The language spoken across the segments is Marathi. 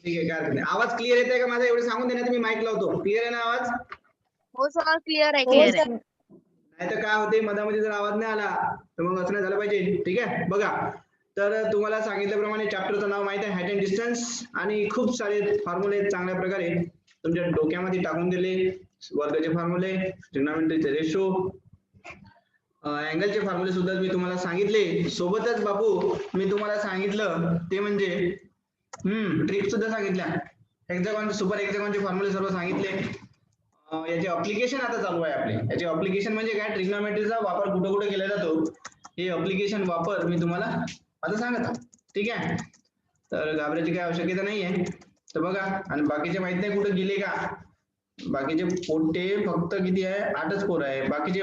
ठीक आहे, काय हरकत नाही. आवाज क्लिअर येत आहे का माझा? एवढं सांगून देण्यात मी माईक लावतो. क्लिअर आहे ना आवाज? हो सर, क्लिअर आहे, क्लिअर आहे. नाही तर काय होते, मधामध्ये जर आवाज नाही आला तर मग असं नाही झालं पाहिजे. ठीक आहे, बघा. तर तुम्हाला सांगितल्याप्रमाणे चॅप्टरचं नाव माहित आहे, हाईट अँड डिस्टन्स, आणि खूप सारे फॉर्म्युले चांगल्या प्रकारे तुमच्या डोक्यामध्ये टाकून दिले. वर्गाचे फॉर्म्युले, ट्रिग्नॉमेट्रीचे रेशो, अँगलचे फॉर्म्युले सुद्धा मी तुम्हाला सांगितले. सोबतच बापू मी तुम्हाला सांगितलं ते म्हणजे ट्रिक सुद्धा सांगितल्या. हेक्सागॉन, सुपर हेक्सागॉनचे फॉर्म्युले सर्व सांगितले. याचे अप्लिकेशन आता चालू आहे आपले. याचे अप्लिकेशन म्हणजे काय, ट्रिग्नॉमेट्रीचा वापर कुठे कुठे केला जातो हे अप्लिकेशन वापर मी तुम्हाला आता सांगत आहे. ठीक आहे, तर घाबरायची काही आवश्यकता नाही आहे. तर बघा, आणि बाकीचे माहित नाही कुठे गेले का. बाकीचे पोटे फक्त किती आहे, 8च पोर आहे. बाकीचे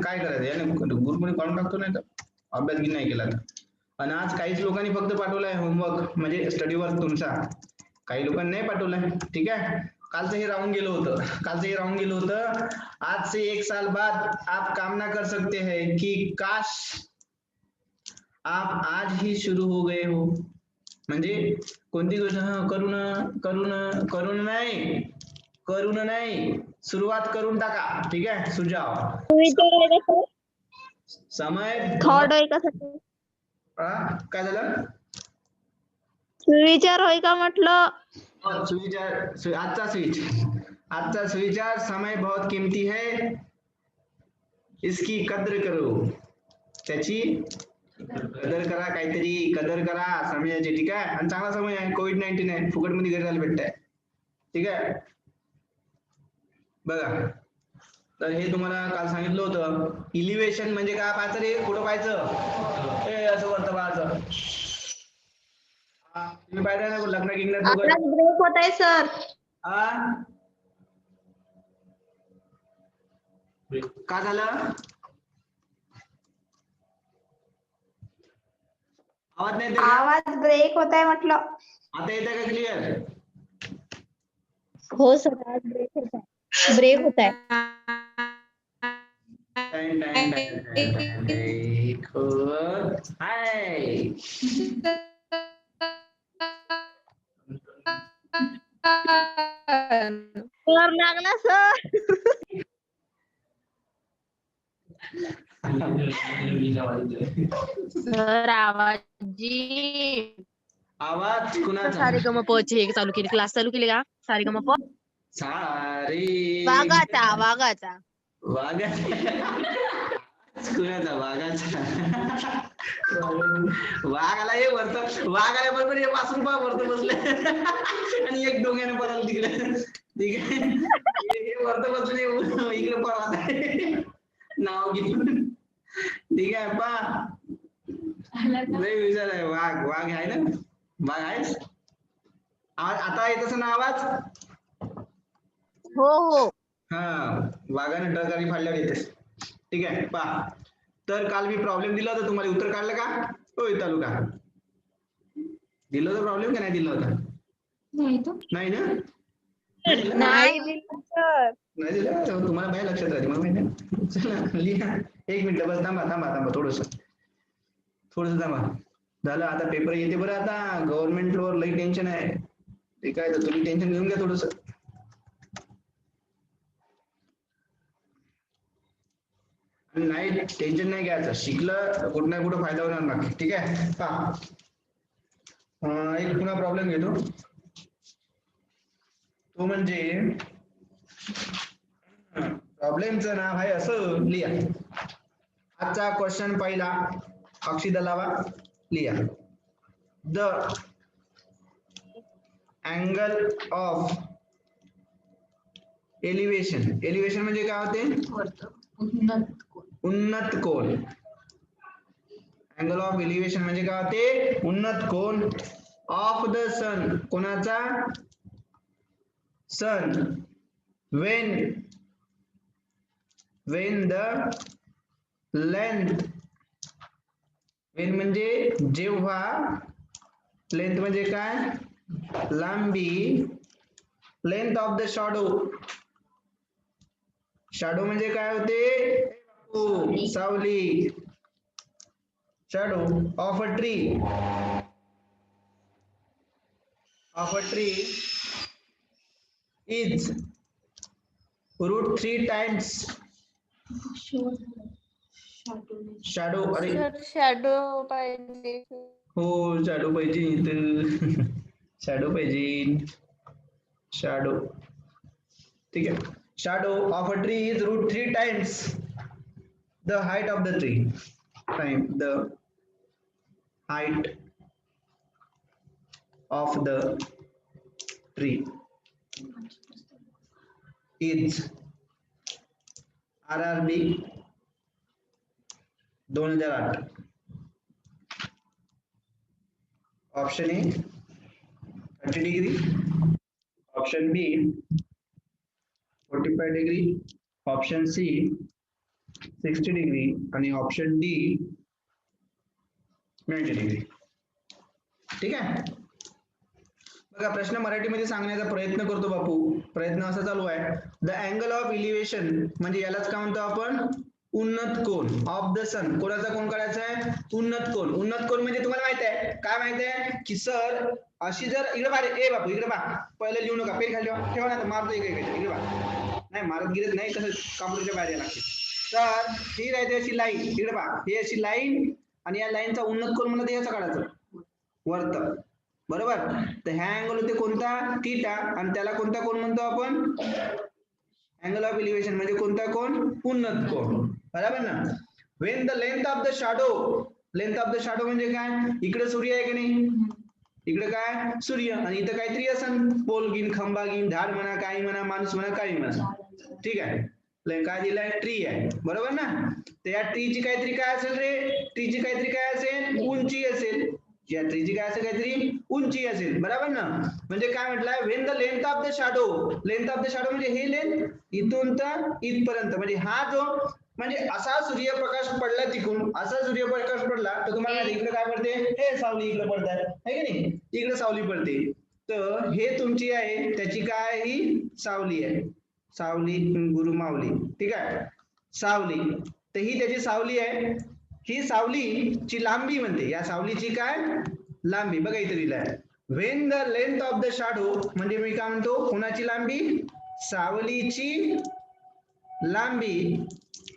काय करायचं, ग्रुपमध्ये काढून टाकतो, नाही तर अभ्यास की नाही केला तर. आणि आज काहीच लोकांनी फक्त पाठवलाय होमवर्क, म्हणजे स्टडी वर्क तुमचा. काही लोकांनी नाही पाठवलाय. ठीक आहे, कालचं हे राहून गेलं होतं. आज से 1 साल बाद आप काम ना कर सकते हैं कि काश आप आज ही शुरू हो गए हो. म्हणजे कोणती गोष्ट करून नाही, सुरुवात करून टाका. ठीक आहे, सुजाव. समय थर्ड आहे का सर? काय झालं? सुविचार होय का म्हटलं? आजचा सुविचार, समय बहुत कीमती है, इसकी कद्र करो. त्याची कदर करा, काहीतरी कदर करा समयाची. ठीक आहे, आणि चांगला समय आहे, कोविड-19 आहे, फुकट मध्ये घरी जायला भेटतंय. ठीक आहे, बघा. तर हे तुम्हाला काल सांगितलं होतं. इलिव्हेशन म्हणजे काय पाहायचं रे, कुठं पाहायचं, ए असं वरतं पाहायचं. तुम्ही पाहिजे ना लग्न गिग्न ब्रेक होत आहे सर. काय झालं? आवाज नाही येते का? आवाज ब्रेक होत आहे म्हटलं. आता येते का क्लिअर? हो सर, आवाज ब्रेक होत आहे. सर लागला सर. सर आवाज कुणाचा? सारेगमपचे हे चालू केले, क्लास चालू केले का? सारेगमप सारे वाघाचा कुणाचा? वाघ आला, हे वरत वाघ आल्या बरोबर हे वासरू पहा वरत बसले आणि एक डोंग्याने पळाला तिकडे. ठीक आहे, हे वरत बसले इकडे पळाला नाव घेऊन. ठीक आहे, पहा विचार आहे. वाघ आहे ना, वाघ आहेस. आता येत असं ना आवाज? हो. वाघाने डरकाळी फाडल्यावर येतेस. ठीक आहे, पहा. तर काल मी प्रॉब्लेम दिला होता तुम्हाला, उत्तर काढलं का? होय तालुका दिलं होतं प्रॉब्लेम का नाही दिलं होता? नाही ना, नाही दिलं सर. नाही दिलं तुम्हाला, बाहेर लक्षात राहते मला माहिती आहे. चला लिहा, 1 मिनिट बस, थांबा थोडस थांबा. झालं, आता पेपर येते बरं. आता गव्हर्नमेंट वर लई टेन्शन आहे. ठीक आहे, तर तुम्ही टेन्शन घेऊन घ्या थोडस. नाही टेन्शन नाही घ्यायचं, शिकलं कुठं ना कुठं फायदा होणार ना. ठीक आहे, पहा. एक पुन्हा प्रॉब्लेम घेतो, तो म्हणजे प्रॉब्लेमचं नाव आहे असं, लिहा. आजचा क्वेश्चन पहिला, अक्षिदा लावा, लिहा. द अँगल ऑफ एलिव्हेशन म्हणजे काय होते? उन्नत कोन. अँगल ऑफ एलिव्हेशन म्हणजे काय होते? उन्नत कोन ऑफ द सन. कोणाचा? सन. when the length, when म्हणजे जेव्हा, लेंथ म्हणजे काय? लांबी. लेंथ ऑफ द शॅडो म्हणजे काय होते? सावली. Shadow of a tree. of a tree is root 3 times shadow. अरे शॅडो पाहिजे. हो शॅडो पाहिजे इथं. शॅडो पाहिजे. शॅडो ठीक आहे. Shadow of a tree is root 3 times the height of the tree. Time the height of the tree is RRB 2008. Option A 30 degree, option B 45 degree, option C 60 degree आणि ऑप्शन डी 90 डिग्री. ठीक आहे. बघा प्रश्न मराठीमध्ये सांगण्याचा प्रयत्न करतो बापू. प्रयत्न असा चालू आहे. द अँगल ऑफ इलिव्हेशन म्हणजे यालाच काय म्हणतो आपण, उन्नत कोन ऑफ द सन. कोणाचा कोन काढायचा आहे, उन्नत कोन. उन्नत कोन म्हणजे तुम्हाला माहित आहे काय, माहित आहे की सर अशी जर इकडे बारे ए बापू इकडे बा, पहिले लिहू नका, पेन खाली ठेवा ना, मारतो इकडे बा, नाही मारत गिरत नाही, कसं कॉम्प्युटरच्या बाहेर लागते. तर ही राहते अशी लाईन, इकडे बा ही अशी लाईन आणि या लाईनचा उन्नत कोन म्हणलं याचा काढायचं वरत, बरोबर. तर ह्या अँगल होते कोणता, थीटा, आणि त्याला कोणता कोन म्हणतो आपण, अँगल ऑफ इलिव्हेशन म्हणजे कोणता कोन, उन्नत कोन, बरोबर ना. When the length of the shadow, length of the shadow म्हणजे काय, इकडे सूर्य आहे की नाही, इकडे काय सूर्य, आणि इथं काहीतरी असन, पोल गिन, खंबा गिन, झाड म्हणा, काही म्हणा, माणूस म्हणा, काही म्हणा, ठीक आहे. काय दिलाय, ट्री आहे, बरोबर ना. तर या ट्रीची काहीतरी काय असेल रे, ट्रीची काहीतरी काय असेल, उंची असेल. या ट्रीची काय असेल, काहीतरी उंची असेल, बरोबर ना. म्हणजे काय म्हटलंय, when the length of the shadow, length of the shadow म्हणजे हे लेंथ इथून तर इथपर्यंत, म्हणजे हा जो, म्हणजे असा सूर्यप्रकाश पडला तिकडून, असा सूर्यप्रकाश पडला तर तुम्हाला इकडे काय पडते, हे सावली इकडे पडतात आहे की नाही, इकडे सावली पडते. तर हे तुमची आहे, त्याची काय, ही सावली आहे, सावली गुरु मावली, ठीक आहे, सावली. तर ही त्याची सावली आहे. ही सावलीची लांबी म्हणते, या सावलीची काय लांबी, बघा इथे दिलाय. When the length of the shadow म्हणजे मी काय म्हणतो, कोणाची लांबी, सावलीची लांबी.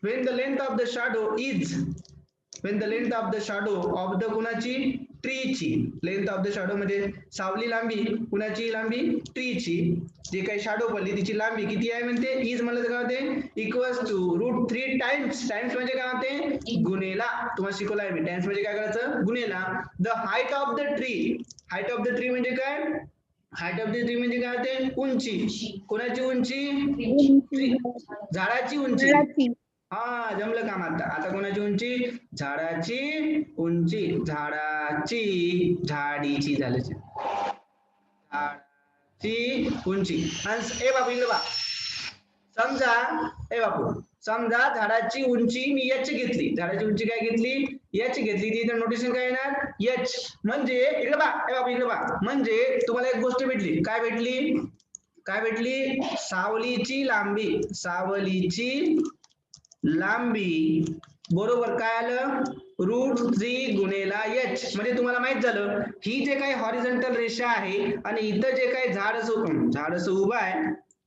When the length of the shadow is, when the length of the shadow of the कुणाची, ट्रीची. लेंथ ऑफ द शॅडो म्हणजे सावली लांबी, कुणाची लांबी, ट्रीची. जे काही शॅडो पडली तिची लांबी किती आहे म्हणते, इज म्हणलं तर काय होते, equals to root 3 times. Times म्हणजे काय होते, गुणेला. तुम्हाला शिकवलं आहे मी, टाइम्स म्हणजे काय करायचं, गुणेला. The height of the tree, height of the tree म्हणजे काय, हाईट ऑफ द ट्री म्हणजे काय होते, उंची. कोणाची उंची, झाडाची उंची. हा जमलं काम. आता कोणाची उंची, झाडाची उंची, झाडाची, झाडीची झाली, झाडाची उंची. ए बापू इकडे बा, समजा ए बापू, समजा झाडाची उंची मी एच घेतली, झाडाची उंची काय घेतली, एच घेतली, ती इथे नोटेशन काय येणार, एच. म्हणजे इकडे बा, ए बापू इकडे बा, म्हणजे तुम्हाला एक गोष्ट भेटली, काय भेटली, काय भेटली, सावलीची लांबी, सावलीची लांबी बरोबर काय आलं, रूट 3 गुणेला एच. म्हणजे तुम्हाला माहित झालं, ही जे काही हॉरिझॉन्टल रेषा आहे आणि इथं जे काही झाड असं उभं आहे,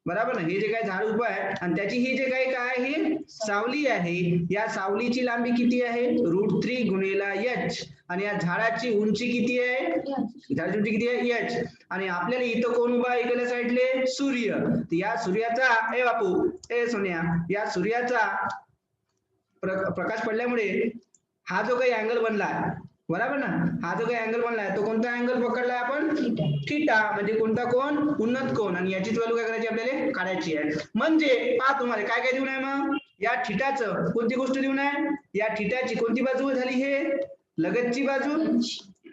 बरोबर ना, हे जे काही झाड उभं आहे आणि त्याची ही जे काही काय आहे, सावली आहे, या सावलीची लांबी किती आहे, रूट 3 गुणेला एच. आणि या झाडाची उंची किती आहे, झाडाची उंची किती आहे, एच. आणि आपल्याला इथं कोण उभा आहे, इकडल्या साईडले सूर्य. या सूर्याचा, ए बापू ए सोन्या, या सूर्याचा प्रकाश पडल्यामुळे हा जो काही अँगल बनलाय, बरोबर ना, हा जो काही अँगल बनलाय तो कोणता अँगल पकडलाय आपण, थीटा. म्हणजे कोणता कोण, उन्नत कोन. आणि याची व्हॅल्यू काय करायची, आपल्याला काढायची आहे. म्हणजे पहा तुम्हाला काय काय देऊन आहे, मग या थीटाचं कोणती गोष्ट देऊन आहे, या थीटाची कोणती बाजू झाली, हे लगतची बाजू,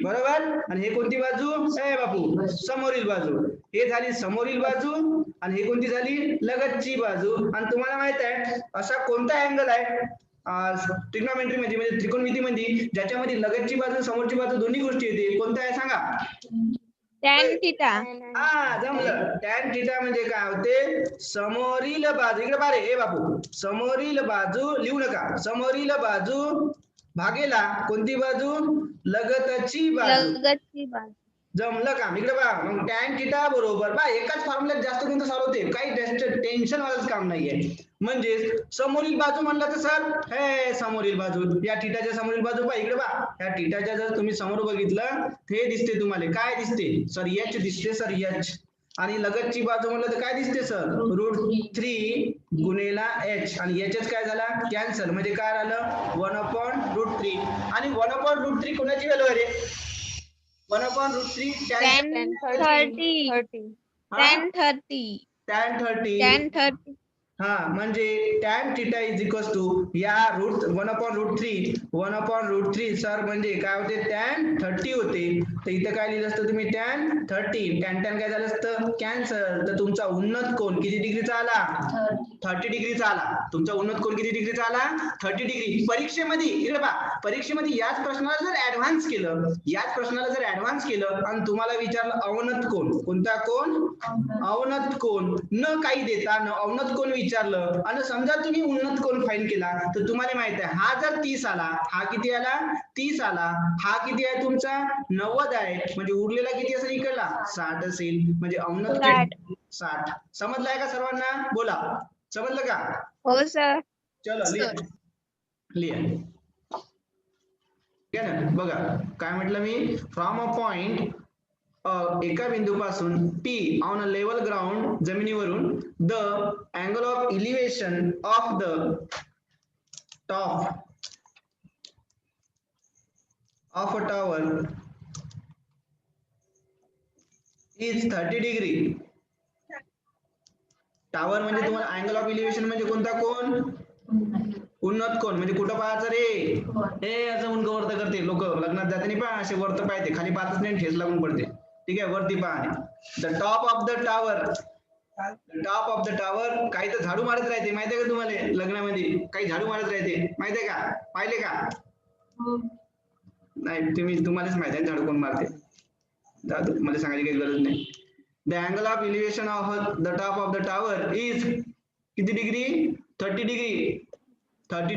बरोबर. आणि हे कोणती बाजू, ए बापू समोरील बाजू, हे झाली समोरील बाजू, आणि हे कोणती झाली, लगतची बाजू. आणि तुम्हाला माहित आहे असा कोणता अँगल आहे ट्रिग्नोमेट्री मध्ये, म्हणजे त्रिकोणमितीमध्ये, ज्याच्यामध्ये लगतची बाजू समोरची बाजू दोन्ही गोष्टी येते, कोणता आहे सांगा, टॅन थीटा. हा जमलं. टॅन थीटा म्हणजे काय होते, समोरील बाजू, इकडे बारे ए बापू, समोरील बाजू लिहू नका, समोरील बाजू भागेला कोणती बाजू, लगतची बाजू, लगतची बाजू. जमलं काम इकडे बघा. मग टॅन थिटा बरोबर बा एकाच फॉर्म्युल्यात जास्त गुण सॉल्व्ह होते. काही टेन्शन वालाच काम नाहीये. म्हणजेच समोरील बाजू म्हणलं तर सर हे समोरील बाजू या थिटाच्या समोरील बाजू पहा इकडे पहा. या थिटाच्या जर तुम्ही समोर बघितलं हे दिसते तुम्हाला. काय दिसते सर? एच दिसते सर, एच. आणि लगतची बाजू म्हणलं तर काय दिसते सर? √3 गुणेला एच. आणि एच काय झाला? कॅन्सल. म्हणजे काय आलं? 1/√3. आणि 1/√3 कोणाची व्हॅल्यू आहे रे? 1/√3 tan 30 tan 30 tan 30. tan 30 हा म्हणजे tan theta is equal to या 1/√3 सर म्हणजे काय होते? tan 30 होते. तर इथं काय लिहिलं असतं तुम्ही? tan 30. tan काय झालं असतं? कॅन्सल. तर तुमचा उन्नत कोन किती डिग्रीचा आला? 30 डिग्रीचा आला. तुमचा उन्नत कोन किती डिग्रीचा आला? 30 डिग्री. परीक्षेमध्ये इकडे पहा, परीक्षेमध्ये याच प्रश्नाला जर ऍडव्हान्स केलं आणि तुम्हाला विचारलं अवनत कोन, कोणता कोन? अवनत कोन. न काही देता न अवनत कोन विचारलं आणि समजा तुम्ही उन्नत कोन फाईंड केला तर तुम्हाला माहित आहे हा जर 30 आला, हा किती आला? 30 आला. हा किती आहे तुमचा? 90 आहे. म्हणजे उरलेला किती असेल इकडला? 60 असेल. म्हणजे अवनत 60. समजलाय का सर्वांना? बोला. समजलं का? हो सर. चलो लिहा. ठीक आहे ना? बघा काय म्हटलं मी? फ्रॉम अ पॉइंट एका बिंदूपासून P on a level ground जमिनीवरून the angle of elevation of the top of a tower is 30 degree. Tower म्हणजे तुम्हाला अँगल ऑफ इलिव्हेशन म्हणजे कोणता कोन? उन्नत कोन. म्हणजे कुठं पाहायचं रे? हे असं उंच वरत करते लोक लग्नात जाताना पहा असे वरत पाहते, खाली पाहतच नाही, ठेस लागून पडते. ठीक आहे, वरती पहा. The top of the tower. काही तर झाडू मारत राहते माहितीये का तुम्हाला? लग्नामध्ये काही झाडू मारत राहते माहितीये का? पाहिले का? नाही तुम्हालाच माहिती आहे झाडू कोण मारते. मला सांगायची काही गरज नाही. The angle of elevation of the top of the tower is किती डिग्री? 30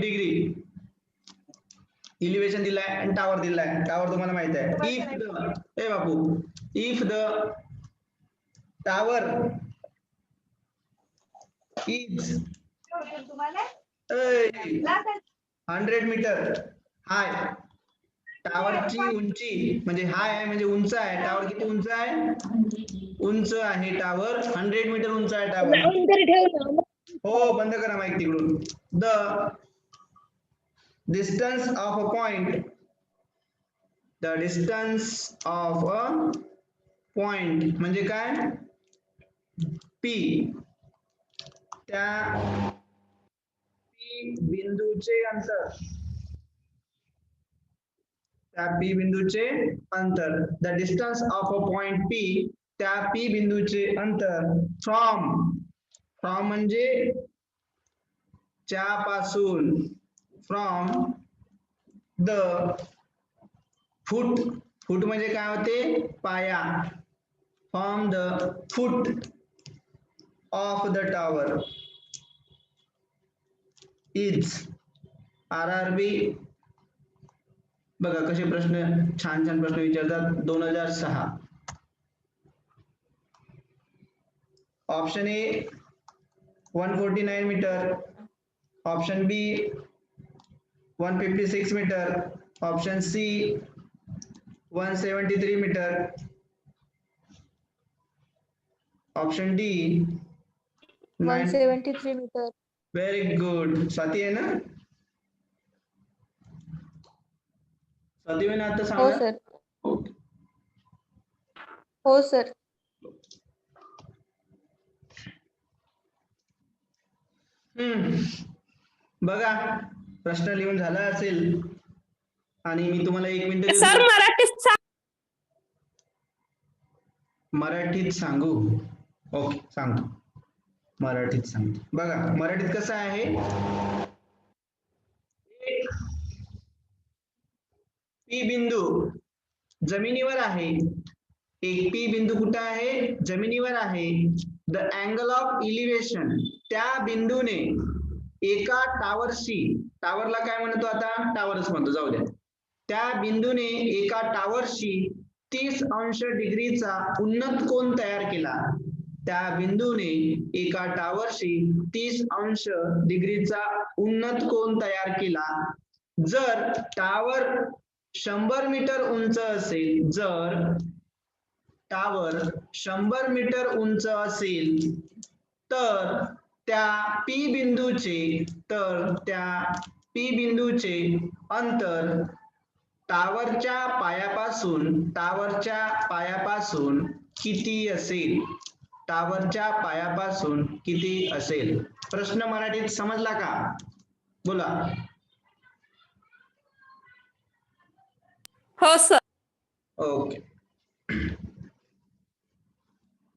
डिग्री. इलिव्हेशन दिलाय आणि टावर दिलाय. टावर तुम्हाला माहित आहे. If the tower is 100 metre high. टावरची उंची म्हणजे हाय आहे म्हणजे उंच आहे. टावर किती उंच आहे? उंच आहे टावर. 100 मीटर उंच आहे टावर. हो, बंद करा माईक तिकडून. The distance of a point म्हणजे काय? P. त्या P बिंदूचे अंतर. The distance of a point P. त्या P बिंदूचे अंतर फ्रॉम म्हणजे च्या पासून. फ्रॉम द फूट म्हणजे काय होते? पाया. From the foot of the tower is RRB. बघा कसे प्रश्न छान प्रश्न विचारतात. 2006. Option A 149 metre. Option B 156 metre. Option C 173 metre. Option D 173 metre. Very good. Swati आहे ना? स्वाती आता हो सांगा. सर. हो सर. बघा प्रश्न लिहून झाला असेल आणि मी तुम्हाला 1 मिनिट सर मराठीत सांगू. ओके, सांगतो. मराठीत सांगतो. बघा मराठीत कसं आहे? P बिंदू जमिनीवर आहे. एक P बिंदू कुठं आहे? जमिनीवर आहे. द अँगल ऑफ इलिव्हेशन त्या बिंदूने एका टावरशी, टावरला काय म्हणतो आता? टावरच म्हणतो, जाऊ द्या. त्या बिंदूने एका टावरशी 30° उन्नत कोन तयार केला. त्या बिंदूने एका टावरशी 30° उन्नत कोन तयार केला. जर टावर 100 मीटर उंच असेल, जर टावर 100 मीटर उंच असेल तर त्या P बिंदूचे अंतर टावरच्या पायापासून किती असेल? टावरच्या पायापासून किती असेल? प्रश्न मराठीत समजला का? बोला. हो सर. ओके.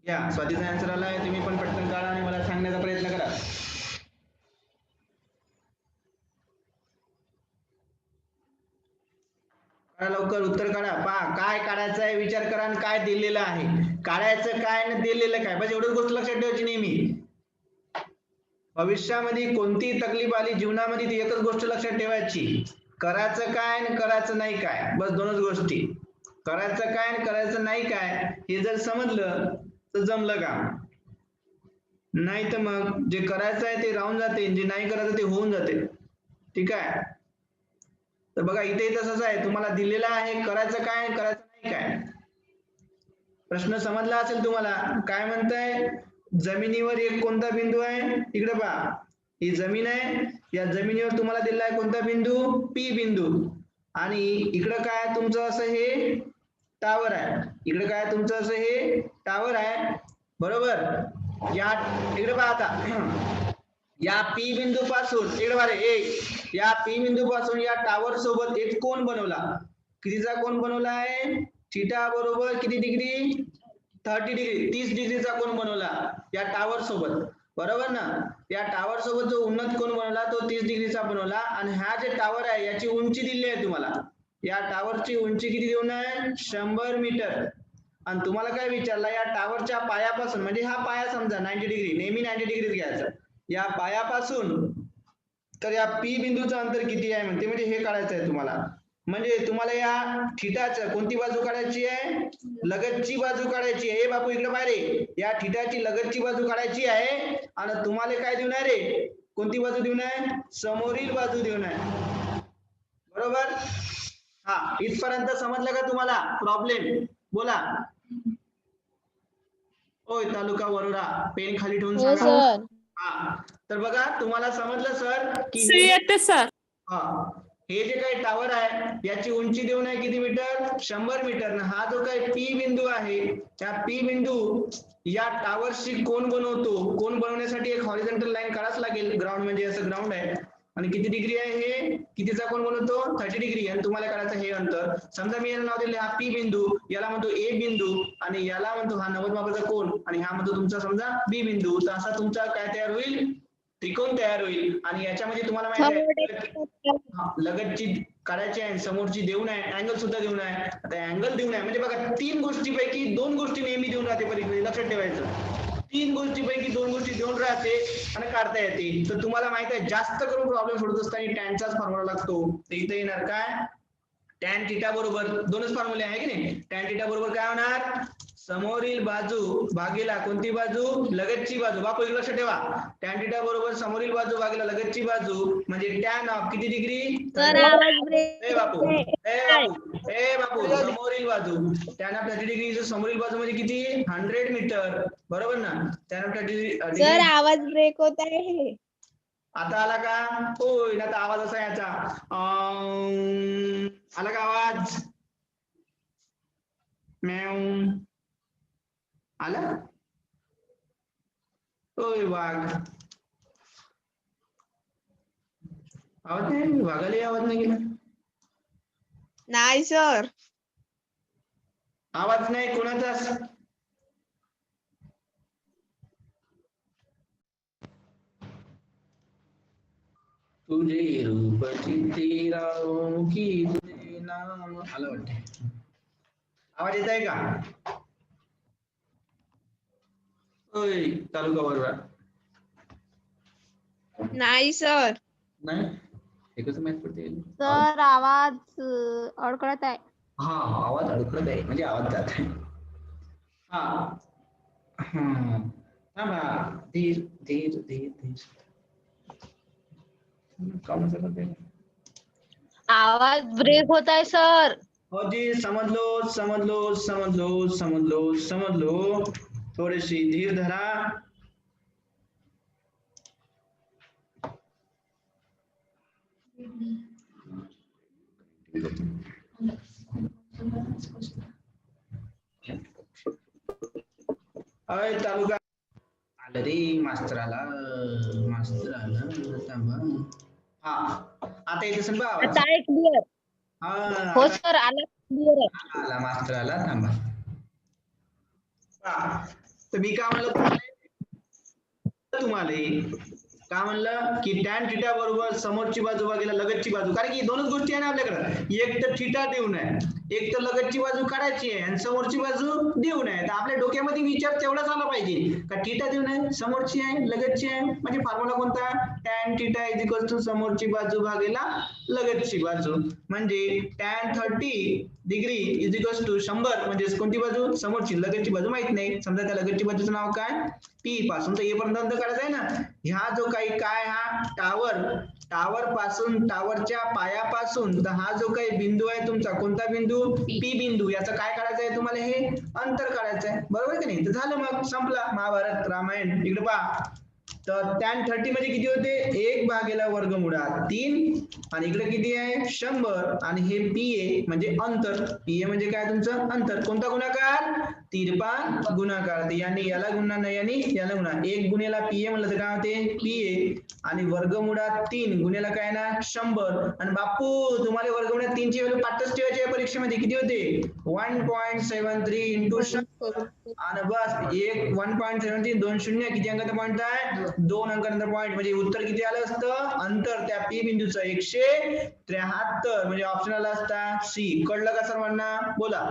या स्वातीचा आन्सर आलाय. तुम्ही पण पटकन काढा आणि मला सांगण्याचा प्रयत्न करा. लवकर उत्तर काढा. पहा काय काढायचं आहे विचार करा आणि काय दिलेलं आहे. काढायचं काय आणि दिलेलं काय, बस एवढीच गोष्ट लक्षात ठेवायची नेहमी. भविष्यामध्ये कोणतीही तकलीफ आली जीवनामध्ये ती एकच गोष्ट लक्षात ठेवायची, करायचं काय आणि करायचं नाही काय. बस दोनच गोष्टी, करायचं काय आणि करायचं नाही काय. हे जर समजलं तर जमलं काम. नाही तर मग जे करायचं आहे ते राहून जाते, जे नाही करायचं ते होऊन जाते. ठीक आहे. तर बघा इथे तसंच आहे, तुम्हाला दिलेलं आहे करायचं काय आणि करायचं नाही काय. प्रश्न समजला असेल तुम्हाला. काय म्हणताय, जमिनीवर एक कोणता बिंदू आहे, इकडे पहा ही जमीन आहे, या जमिनीवर तुम्हाला दिलेला आहे कोणता बिंदू, P बिंदू. आणि इकडं काय तुमचं असं हे टावर आहे, इकडे काय तुमचं असं हे टावर आहे, बरोबर. या इकडे पहा आता, या P बिंदू पासून इकडे पहा या P बिंदू पासून या टावर सोबत एक कोन बनवला. कितीचा कोन बनवला आहे, थिटा बरोबर किती डिग्री, 30°चा कोन बनवला या टावर सोबत, बरोबर ना. या टावर सोबत जो उन्नत कोन बनवला तो 30°चा बनवला. आणि हा जे टावर आहे याची उंची दिली आहे तुम्हाला. या टावरची उंची किती देऊन आहे, 100 मीटर. आणि तुम्हाला काय विचारला, या टावरच्या पायापासून, म्हणजे हा पाया समजा 90°, नेहमी 90° घ्यायचा. या पायापासून तर या P बिंदूचं अंतर किती आहे म्हणते, म्हणजे हे काढायचं आहे तुम्हाला. म्हणजे तुम्हाला या थिटाचं कोणती बाजू काढायची आहे, लगतची बाजू काढायची आहे. बापू इकडे बाहेर, या थिटाची लगतची बाजू काढायची आहे. आणि तुम्हाला काय देऊन आहे रे, कोणती बाजू देऊन आहे, समोरील बाजू देऊन आहे, बरोबर. हा इथपर्यंत समजलं का तुम्हाला प्रॉब्लेम? बोला. होय तालुका वरोरा, पेन खाली ठेवून हो सांगा. सर. हा तर बघा तुम्हाला समजलं सर की सी येते सर. हे जे काही टावर आहे याची उंची देऊन आहे किती मीटर, 100 मीटर. हा जो काही P बिंदू आहे, त्या P बिंदू या टावरशी कोन बनवतो. कोन बनवण्यासाठी एक हॉरिझॉन्टल लाईन काढाच लागेल. ग्राउंड म्हणजे असं ग्राउंड आहे आणि किती डिग्री आहे हे, कितीचा कोन बनवतो, 30°. आणि तुम्हाला काढायचं हे अंतर. समजा मी याला नाव दिले हा P बिंदू, याला म्हणतो A बिंदू आणि याला म्हणतो हा 90 मापाचा कोन आणि हा म्हणतो तुमचा समजा B बिंदू. तर असा तुमचा काय तयार होईल, त्रिकोण तयार होईल. आणि याच्यामध्ये तुम्हाला माहिती आहे लगतची काढायची आहे, समोरची देऊन आहे, अँगल सुद्धा देऊन आहे. आता अँगल देऊन आहे म्हणजे बघा 3 गोष्टीपैकी 2 गोष्टी नेहमी देऊन राहते परीक्षेमध्ये, लक्षात ठेवायचं. 3 गोष्टीपैकी 2 गोष्टी देऊन राहते आणि काढता येते. तर तुम्हाला माहित आहे जास्त करून प्रॉब्लेम सोडत असताना टॅनचाच फॉर्म्युला लागतो. तर इथे येणार काय, टॅन थिटा बरोबर दोनच फॉर्म्युले आहे की नाही. टॅन थिटा बरोबर काय होणार, समोरील बाजू भागीला कोणती बाजू, लगतची बाजू. बापू एक लक्ष ठेवा, टॅन थिटा बरोबर समोरील बाजू भागीला लगतची बाजू म्हणजे टॅन ऑफ किती डिग्री, सर आवाज ब्रेक ए बापू ए बापू समोरील बाजू, टॅन ऑफ 30°. समोरील बाजू म्हणजे किती, 100 मीटर, बरोबर ना. Tan of 30°. सर आवाज ब्रेक होत आहे. आता आला का, होय ना. आवाज असा याचा आला का आवाज, म्याऊ आला, होय वाघ आवाज नाही, वाघाला आवाज नाही गेला. नाही सर. आवाज नाही कोणाचाच. तुझे रूप चित्ती रामुखी तुझे नाम आलं वाटते. आवाज येत आहे का, होय तालुका वरोरा. नाही सर. नाही एकच माहित पडते सर आवाज अडकळत आहे. हा आवाज अडकत आहे म्हणजे आवाज जात आहे. हा थांबा. धीर धीर धीर धीर काम करत आहे. आवाज ब्रेक होत आहे सर. हो जी, समजलो समजलो समजलो समजलो समजलो. थोडीशी धीर धरा. अय तालुका आलं रे मास्तर आला थांबा. हा आता येते समजा आवाज. आता आहे क्लिअर. हा हो सर आला क्लिअर आहे. आला मास्तर आला. थांबा. तर मी काय म्हणलं तुम्हाला काय म्हणलं की टॅन थिटा बरोबर समोरची बाजू भागिले लगतची बाजू, कारण की दोनच गोष्टी आहे ना आपल्याकडे, एक तर थिटा देऊन आहे, एक तर लगतची बाजू काढायची आहे आणि समोरची बाजू देऊन आहे. तर आपल्या डोक्यामध्ये विचार तेवढाच आला पाहिजे का थिटा देऊन आहे, समोरची आहे, लगतची आहे, म्हणजे फॉर्म्युला कोणता, tan theta is equal to समोरची बाजू भागिले लगतची बाजू, म्हणजे tan 30 degree is equal to 100, म्हणजे कोणती बाजू, समोरची. लगतची बाजू माहित नाही, समजा त्या लगतची बाजूचं नाव काय, पी पासून तर ए पर्यंत अंतर काढायचं आहे ना. ह्या जो काही काय हा टावर पासून, टावरच्या पायापासून, तर हा जो काही बिंदू आहे तुमचा, कोणता बिंदू, पी बिंदू, याचं काय काढायचं आहे तुम्हाला, हे अंतर काढायचं आहे. बरोबर की नाही. तर झालं, मग संपला महाभारत रामायण. इकडे पहा, तर टॅन 30 म्हणजे किती होते, 1 भागिले वर्गमुळात 3, आणि इकडे किती आहे 100, आणि हे पीए म्हणजे अंतर. पीए म्हणजे काय तुमचं अंतर. कोणता गुणाकार, तिरपान गुणाकार. याने याला गुणा, याने याला गुणा, 1 गुणेला पीए म्हणलं तर काय होते पीए, आणि वर्गमुळात 3 गुणेला काय ना 100. आणि बापू तुम्हाला वर्गमुळात 3 ची व्हॅल्यू पाठच ठेवायची आहे परीक्षेमध्ये. किती होते 1.73 इंटू 100, आणि बस 1.73, 2 शून्य, किती अंकाचा पॉईंट आहे, 2 अंकानंतर पॉईंट, म्हणजे उत्तर किती आलं असतं, अंतर त्या पी बिंदूचं 173, म्हणजे ऑप्शन आला असता सी. कळलं का सर्वांना, बोला.